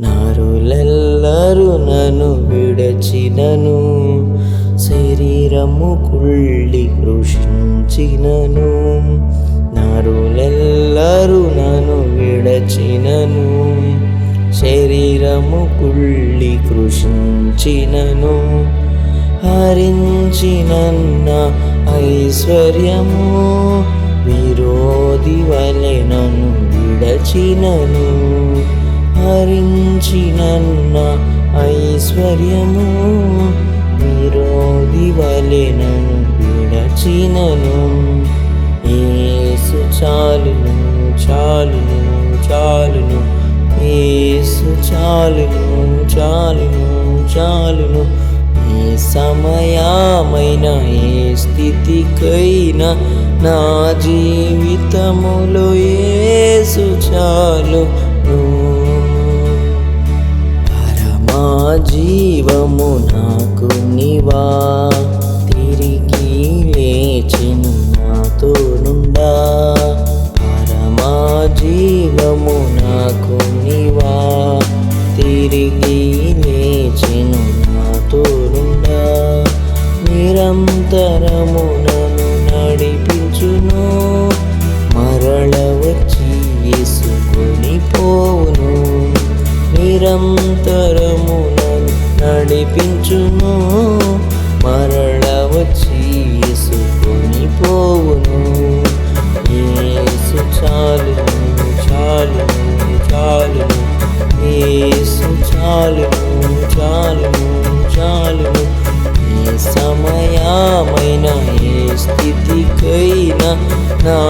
నరులెల్లరు నన్ను విడచినను, శరీరము కుళ్ళి కృషించినను. నరులెల్లరు నన్ను విడచినను, శరీరము కుళ్ళి కృషించినను. హరించినన్న ఐశ్వర్యము విరోధి వలె నన్ను విడచినను. హరించినన్న ఐశ్వర్యము విరోధి వలె నన్ను విడచినను. యేసు చాలును చాలును చాలును, యేసు చాలును చాలును చాలును. ఏ సమయమైన ఏ స్థితికైనా నా జీవితములో యేసు చాలును. పరమా జీవము నాకు నీవా, తిరిగి లేచెను నాతో నుండా. పరమా జీవము నాకు నీవా, తిరిగి లేచెను నాతో నుండా. నిరంతరము నన్ను నడిపించును, మరల వచ్చి యేసుకొని పోవును. నిరంతరము నన్ను నడిపించును, మరల వచ్చి యేసుకొని పోవును. యేసు చాలును చాలును చాలును, యేసు చాలును చాలును చాలును. ఏ సమయమైన ఏ స్థితికైనా నా